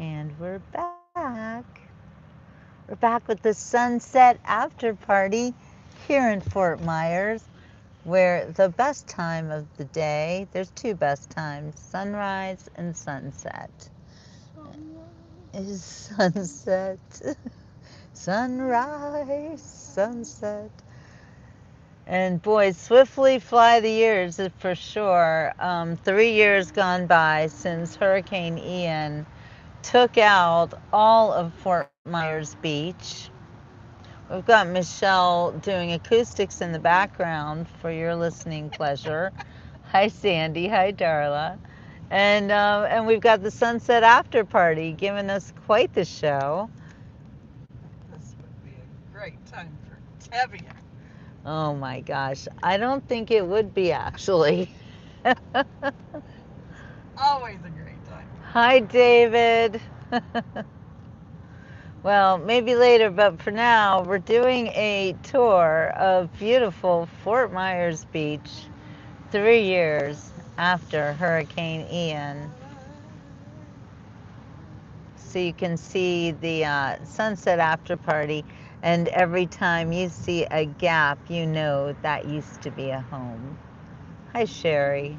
And we're back. We're back with the sunset after party here in Fort Myers, where the best time of the day, there's two best times, sunrise and sunset, is sunset, sunrise, sunset. And boy, swiftly fly the years for sure. 3 years gone by since Hurricane Ian took out all of Fort Myers Beach. We've got Michelle doing acoustics in the background for your listening pleasure. Hi, Sandy. Hi, Darla. And we've got the Sunset After Party giving us quite the show. This would be a great time for Tevye. Oh my gosh. I don't think it would be actually. Always a great time. Hi, David. Well, maybe later, but for now, we're doing a tour of beautiful Fort Myers Beach 3 years after Hurricane Ian. So you can see the sunset after party, and every time you see a gap, you know that used to be a home. Hi, Sherry.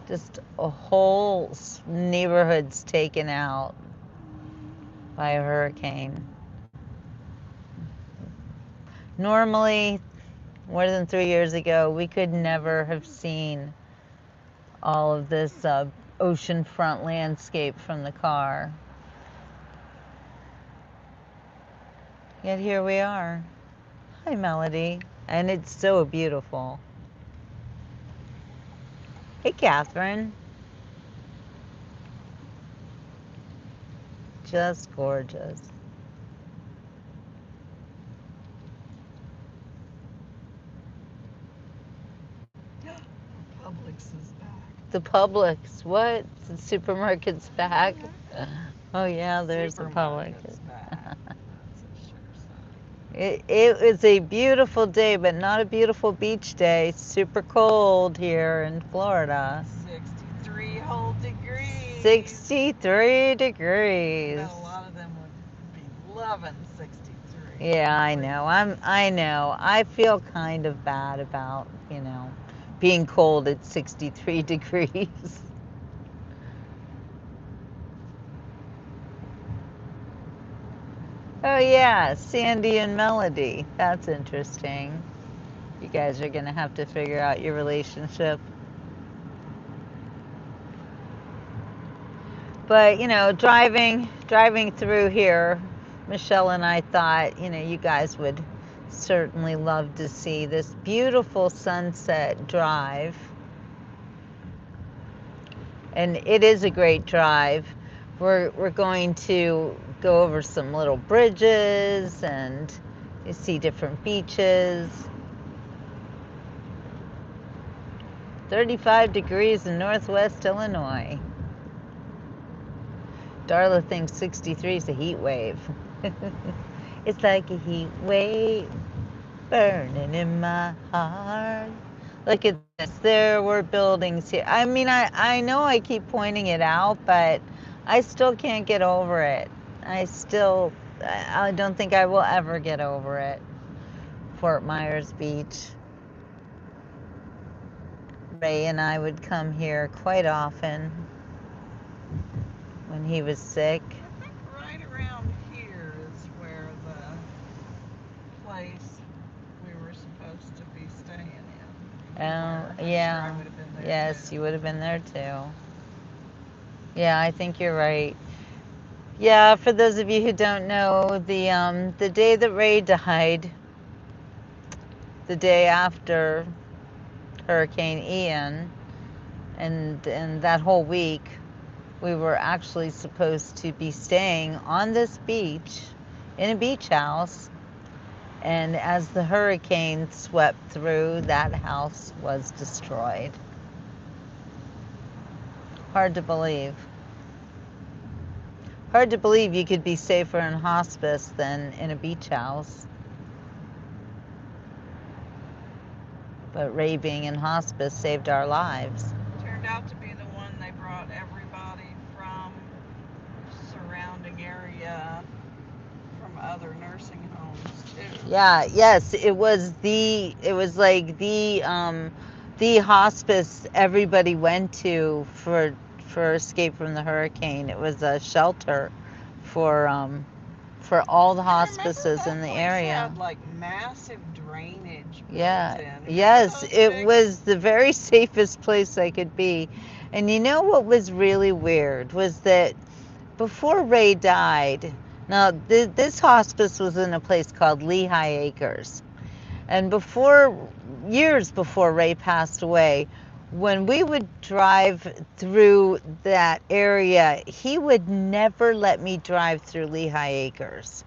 Just a whole neighborhood's taken out by a hurricane. Normally, more than 3 years ago, we could never have seen all of this oceanfront landscape from the car. Yet here we are. Hi, Melody. And it's so beautiful. Hey, Catherine. Just gorgeous. Publix is back. The Publix. What? The supermarket's back. Oh, yeah, there's a Publix. Supermarket's back. That's a sure sign. It was a beautiful day, but not a beautiful beach day. Super cold here in Florida. 63 whole degrees. 63 degrees. But a lot of them would be loving 63. Yeah, I know. I know. I feel kind of bad about, being cold at 63 degrees. Oh yeah, Sandy and Melody. That's interesting. You guys are going to have to figure out your relationship. But, driving through here, Michelle and I thought, you guys would certainly love to see this beautiful sunset drive. And it is a great drive. We're going to go over some little bridges and you see different beaches. 35 degrees in Northwest Illinois. Darla thinks 63 is a heat wave. It's like a heat wave burning in my heart. Look at this. There were buildings here. I mean, I know I keep pointing it out, but I still can't get over it. I don't think I will ever get over it. Fort Myers Beach. Ray and I would come here quite often when he was sick. I think right around here is where the place we were supposed to be staying in. Oh, I'm yeah. sure I would have been there Yes, too. you would have been there too. Yeah, I think you're right. Yeah, for those of you who don't know, the day that Ray died, the day after Hurricane Ian, and that whole week, we were actually supposed to be staying on this beach in a beach house. And as the hurricane swept through, that house was destroyed. Hard to believe. Hard to believe you could be safer in hospice than in a beach house. But Ray being in hospice saved our lives. Turned out to be the one they brought everybody from nursing homes too. Yeah, yes, it was like the hospice everybody went to for escape from the hurricane. It was a shelter for all the I remember hospices in that the place area. had like massive drainage built Yeah, in. Remember yes, those it big? was the very safest place I could be. And you know what was really weird was that before Ray died, now this hospice was in a place called Lehigh Acres. And years before Ray passed away, when we would drive through that area, he would never let me drive through Lehigh Acres.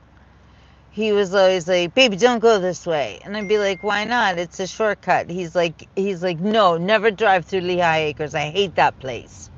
He was always like, "Baby, don't go this way." And I'd be like, "Why not? It's a shortcut." He's like, "No, never drive through Lehigh Acres. I hate that place."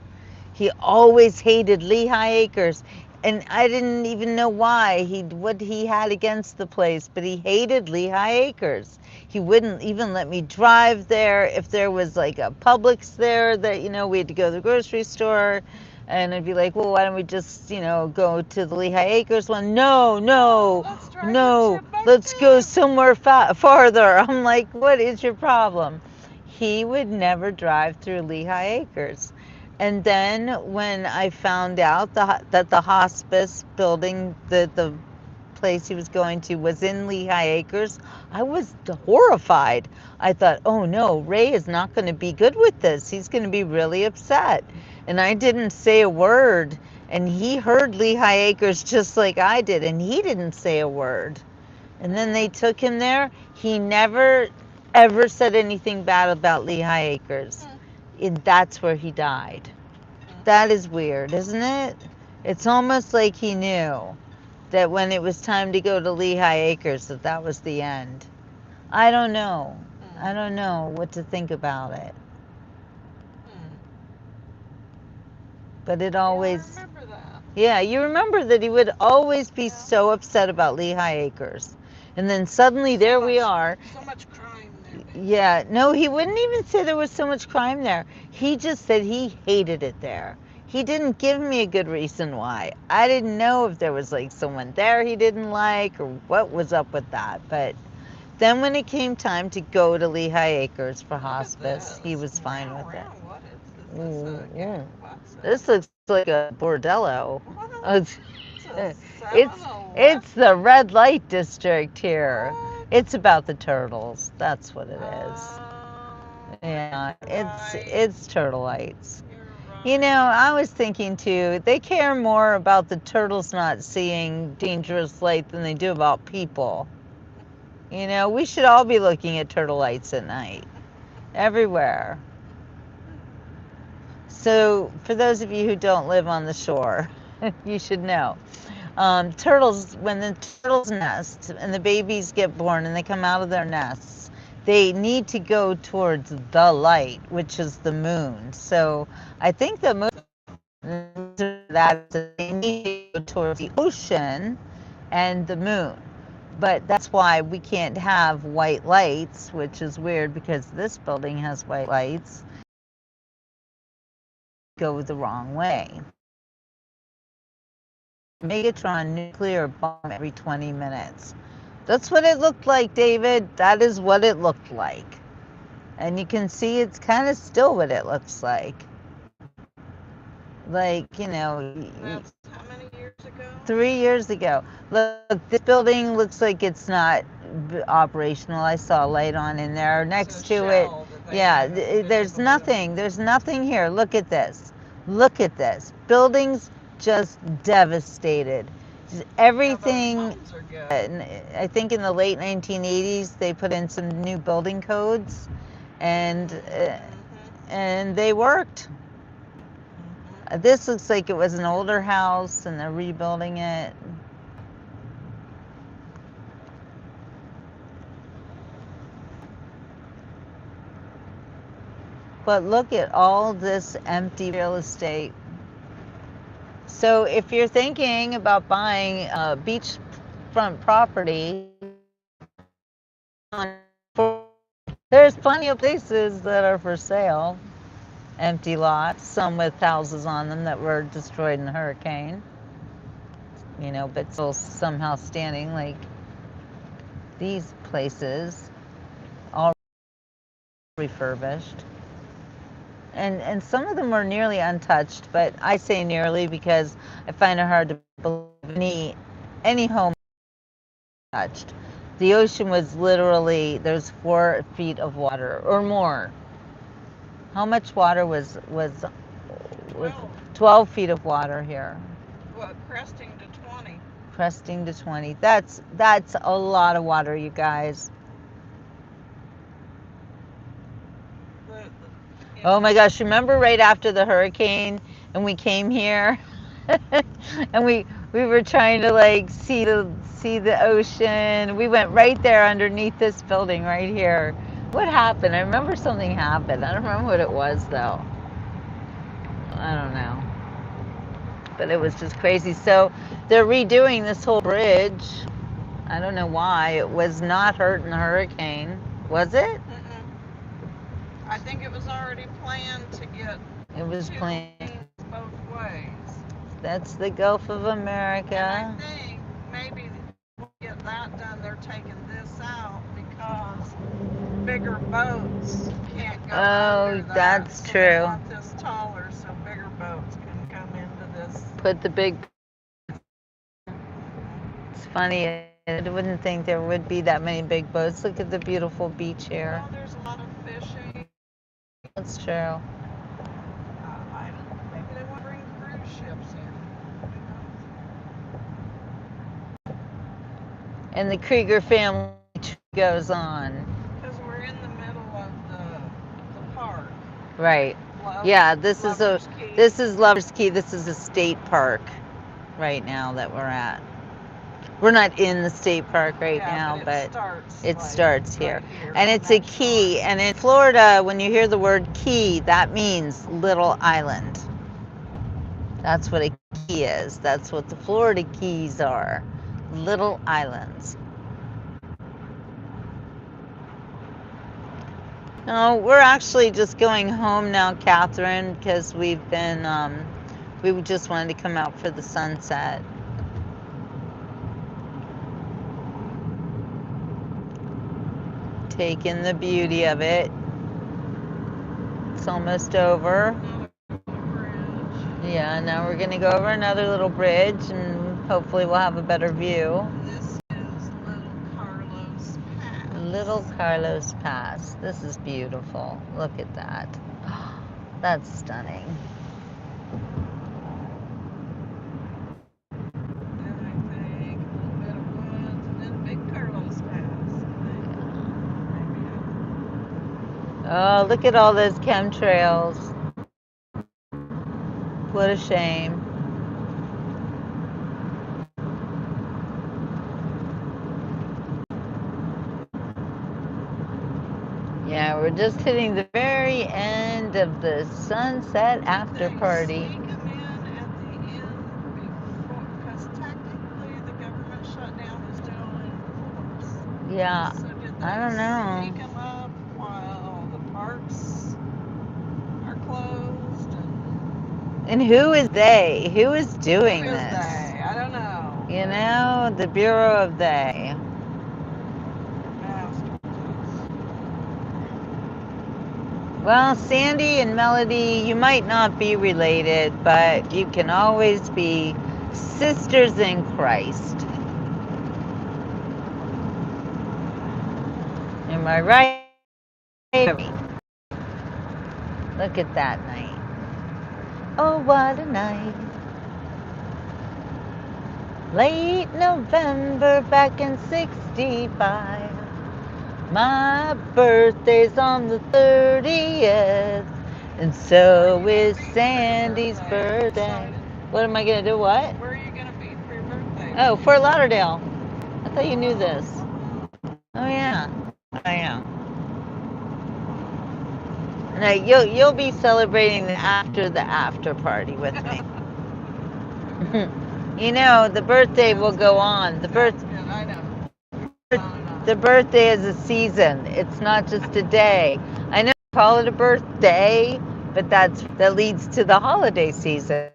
He always hated Lehigh Acres, and I didn't even know why. What he had against the place, but he hated Lehigh Acres. He wouldn't even let me drive there if there was like a Publix there that we had to go to the grocery store. And I'd be like, "Well, why don't we just, go to the Lehigh Acres one?" "No, No, no, let's drive to no, let's go Timbuktu. somewhere farther." I'm like, "What is your problem?" He would never drive through Lehigh Acres. And then when I found out that the hospice building, the place he was going to, was in Lehigh Acres, I was horrified. I thought, "Oh no, Ray is not going to be good with this. He's going to be really upset." And I didn't say a word. And he heard Lehigh Acres just like I did, and he didn't say a word. And then they took him there. He never ever said anything bad about Lehigh Acres. Hmm. That's where he died. That is weird, isn't it? It's almost like he knew that when it was time to go to Lehigh Acres, that was the end. I don't know. I don't know what to think about it. Hmm. But it Yeah, I always, remember that. yeah, you remember that he would always be Yeah. so upset about Lehigh Acres. And then suddenly there we are. So much crime there, baby. Yeah, no, he wouldn't even say there was so much crime there. He just said he hated it there. He didn't give me a good reason why. I didn't know if there was like someone there he didn't like or what was up with that. But then when it came time to go to Lehigh Acres for Look at hospice, he this. was fine with it. Round. What is this? Is this a Mm-mm. what's This this? looks like a bordello. What Uh, it's a It's 7-Eleven? it's the red light district here. What? It's about the turtles. That's what it is. Oh, Yeah, you're it's right. it's turtle lights. You're right. I was thinking too, they care more about the turtles not seeing dangerous light than they do about people. We should all be looking at turtle lights at night, everywhere. So, for those of you who don't live on the shore, you should know. Turtles, when the turtles nest and the babies get born and they come out of their nests, they need to go towards the light, which is the moon. So, I think the moon that is that they need to go towards the ocean and the moon. But that's why we can't have white lights, which is weird because this building has white lights. Go the wrong way. Megatron nuclear bomb every 20 minutes. That's what it looked like, David. That is what it looked like. And you can see it's kind of still what it looks like. Like, That's how many years ago? 3 years ago. Look, this building looks like it's not operational. I saw a light on in there. Next to it, yeah, there's nothing here. Look at this. Look at this. Buildings just devastated. Just everything. I think in the late 1980s they put in some new building codes, and and they worked. This looks like it was an older house and they're rebuilding it. But look at all this empty real estate. So if you're thinking about buying a beachfront property, there's plenty of places that are for sale. Empty lots, some with houses on them that were destroyed in the hurricane, but still somehow standing, like these places, all refurbished. And some of them were nearly untouched, but I say nearly because I find it hard to believe any home touched. The ocean was literally, there's 4 feet of water or more. How much water was 12. 12 feet of water here? Well, cresting to 20. Cresting to 20. That's a lot of water, you guys. Oh my gosh, remember right after the hurricane and we came here and we were trying to like see the ocean. We went right there underneath this building right here. What happened? I remember something happened. I don't remember what it was though. I don't know. But it was just crazy. So they're redoing this whole bridge. I don't know why. It was not hurt in the hurricane. Was it? I think it was already planned to get It was planned. Both ways. That's the Gulf of America. And I think maybe to get that done, they're taking this out because bigger boats can't go under that. That's so true. They want this taller so bigger boats can come into this. Put the big. It's funny. I wouldn't think there would be that many big boats. Look at the beautiful beach here. Well, there's a lot of fishing. That's true. I don't know. Maybe they want to bring cruise ships in. And the Krieger family goes on. Because we're in the middle of the park. Right. Yeah, this is Lover's Key. This is a state park right now that we're at. We're not in the state park right now, but it starts here. And it's a key. And in Florida, when you hear the word key, that means little island. That's what a key is. That's what the Florida Keys are. Little islands. No, we're actually just going home now, Catherine, because we just wanted to come out for the sunset. Take in the beauty of it. It's almost over. Yeah, now we're going to go over another little bridge and hopefully we'll have a better view. This is Little Carlos Pass. Little Carlos Pass. This is beautiful. Look at that. That's stunning. Oh, look at all those chemtrails. What a shame. Yeah, we're just hitting the very end of the sunset after party. They sneak them in at the end before, because technically the government shutdown is still in force. Yeah, so did they I don't know. Sneak them up while the parks are closed. And who is they? Who is doing this? They? I don't know. You know, the Bureau of They. Well, Sandy and Melody, you might not be related, but you can always be sisters in Christ. Am I right? Look at that night. Oh, what a night. Late November back in 65. My birthday's on the 30th, and so is Sandy's birthday. What am I going to do? What? Where are you going to be for your birthday? Oh, Fort Lauderdale. I thought you knew this. Oh, yeah. I am. No, you'll be celebrating after the after party with me. You know, the birthday will go on. The birthday is a season. It's not just a day. I know you call it a birthday, but that leads to the holiday season,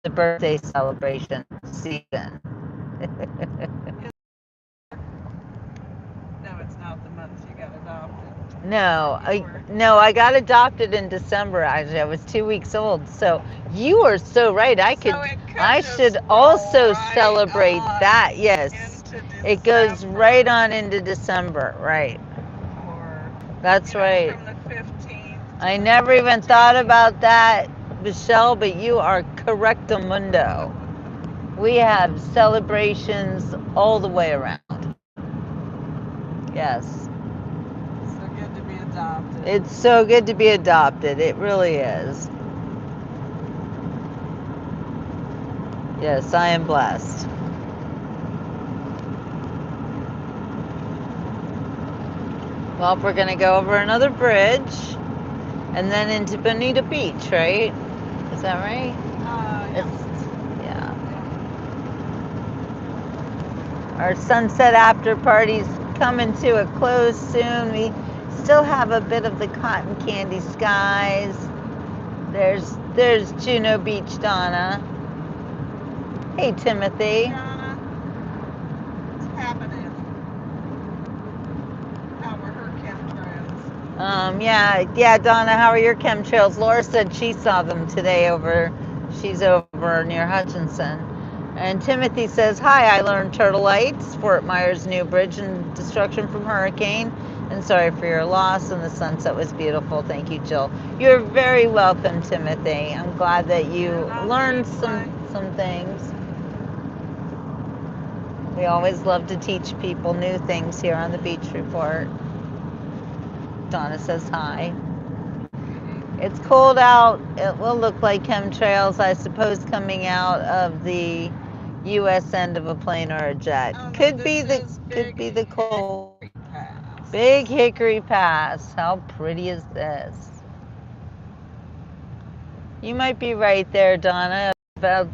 the birthday celebration season. No, You were. no, I got adopted in December. Actually, I was 2 weeks old. So you are so right. So it could I just should roll also right celebrate on that. Yes, into it goes right December, on into December. Right. or That's right. from the 15th to I the never even thought 15th. about that, Michelle, but you are correctamundo. We have celebrations all the way around. Yes. So good to be adopted. It's so good to be adopted. It really is. Yes, I am blessed. Well, we're going to go over another bridge and then into Bonita Beach, right? Is that right? Yeah. Yeah. Yeah. Our sunset after party's coming to a close soon. We still have a bit of the cotton candy skies. There's Juno Beach, Donna. Hey, Timothy. Donna, what's happening? How were her chemtrails? Yeah, Donna, how are your chemtrails? Laura said she saw them today she's over near Hutchinson. And Timothy says, hi, I learned turtle lights, Fort Myers new bridge and destruction from hurricane. And sorry for your loss, and the sunset was beautiful. Thank you, Jill. You're very welcome, Timothy. I'm glad that you learned some things. We always love to teach people new things here on the Beach Report. Donna says hi. It's cold out. It will look like chemtrails, I suppose, coming out of the U.S. end of a plane or a jet. Oh, no, could be the cold. Pass. Big Hickory Pass. How pretty is this? You might be right there, Donna, about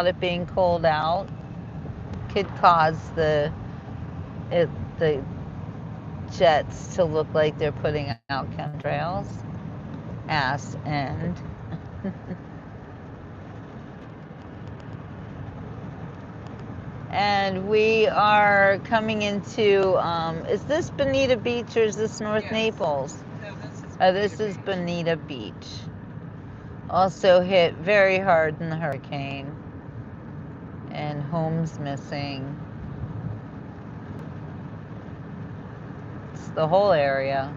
it being cold out. Could cause the jets to look like they're putting out chemtrails. Ass end. And we are coming into, is this Bonita Beach or is this North Naples? No, This is Bonita Beach. Also hit very hard in the hurricane. And homes missing. It's the whole area.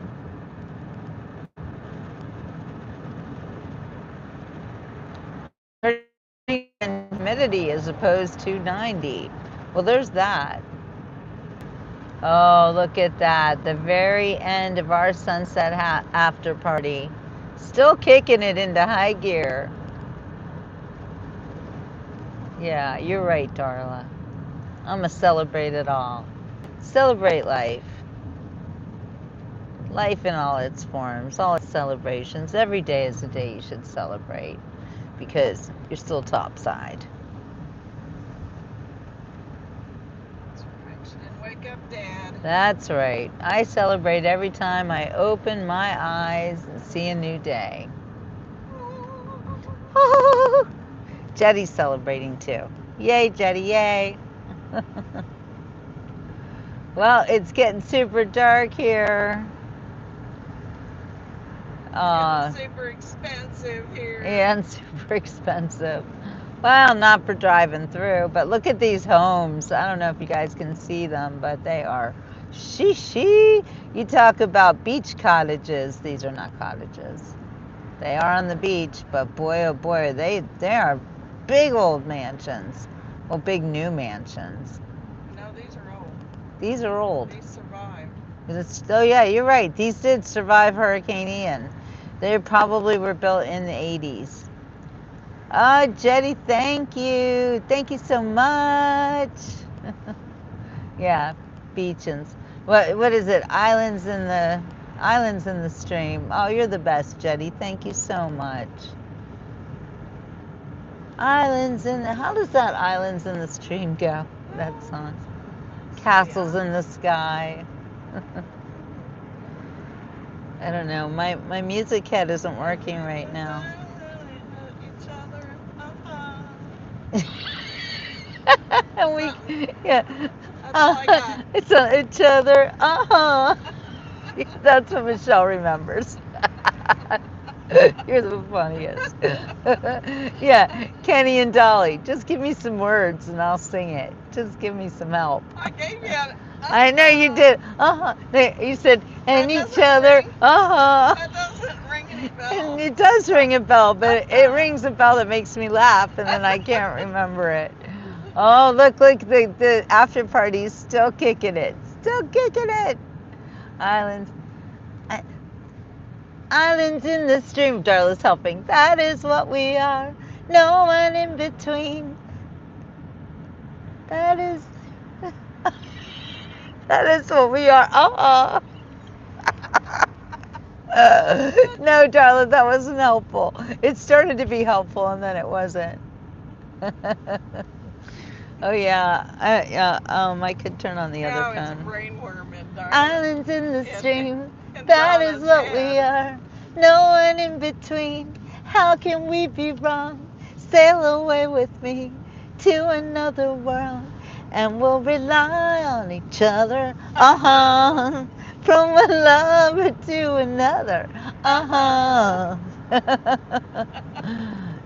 Humidity as opposed to 90. Well, there's that. Oh, look at that. The very end of our sunset after party. Still kicking it into high gear. Yeah, you're right, Darla. I'm going to celebrate it all. Celebrate life. Life in all its forms, all its celebrations. Every day is a day you should celebrate because you're still topside. And wake up, Dad. That's right. I celebrate every time I open my eyes and see a new day. Jetty's celebrating too. Yay, Jetty, yay. Well, it's getting super dark here. It's super expensive here. And super expensive. Well, not for driving through, but look at these homes. I don't know if you guys can see them, but they are shee. You talk about beach cottages. These are not cottages. They are on the beach, but boy, oh boy, they are big old mansions. Well, big new mansions. No, these are old. These are old. These survived. Oh yeah, you're right. These did survive Hurricane Ian. They probably were built in the 80s. Oh, Jetty, thank you. Thank you so much. Yeah, beachins. What is it? Islands in the stream. Oh, you're the best, Jetty. Thank you so much. How does that Islands in the Stream go? That song. Castles in the Sky. I don't know. My music head isn't working right now. And yeah. That's all I got. It's on each other. That's what Michelle remembers. You're the funniest. Yeah, Kenny and Dolly, just give me some words and I'll sing it. Just give me some help. I gave you an I know you did. You said, and each other. That doesn't ring any And bells. it does ring a bell, but it rings a bell that makes me laugh, and then I can't remember it. Oh, look, the after party's still kicking it. Still kicking it. Islands. I- Islands in the stream. Darla's helping. That is what we are. No one in between. That is. That is what we are. No, Darla, that wasn't helpful. It started to be helpful, and then it wasn't. Oh yeah, I could turn on the other Now it's phone. brainworm in Darla. Islands in the stream, In that is Darla's what head. we are. No one in between. How can we be wrong? Sail away with me to another world, and we'll rely on each other. From one lover to another.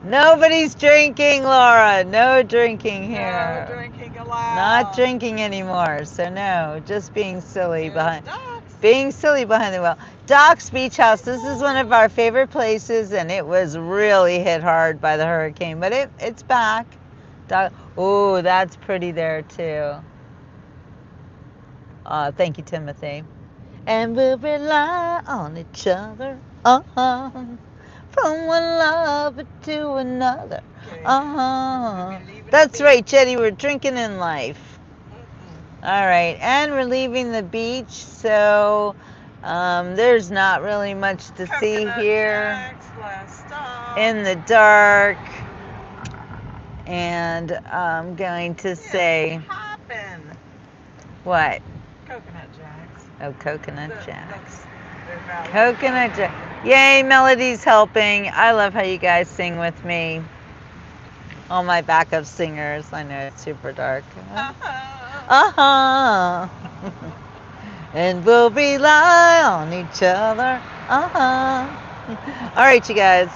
Nobody's drinking, Laura. No drinking No here. drinking allowed. Not drinking anymore. So no, just being silly There's ducks. being silly behind the wheel. Doc's Beach House. This is one of our favorite places, and it was really hit hard by the hurricane, but it's back. Oh, that's pretty there too. Thank you, Timothy. And we'll rely on each other. From one lover to another. That's right, Jetty. We're drinking in life. All right, and we're leaving the beach, so there's not really much to see here. In the dark. And I'm going to say. What? Coconut Jacks. Oh, Coconut Jacks. Coconut Jack. Yay, Melody's helping. I love how you guys sing with me. All my backup singers. I know it's super dark. And we'll rely on each other. All right, you guys.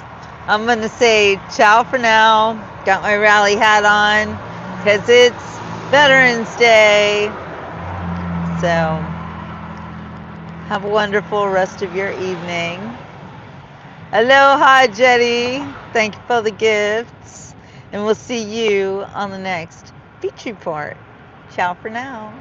I'm going to say ciao for now. Got my rally hat on because it's Veterans Day. So have a wonderful rest of your evening. Aloha, Jetty. Thank you for the gifts. And we'll see you on the next Beach Report. Ciao for now.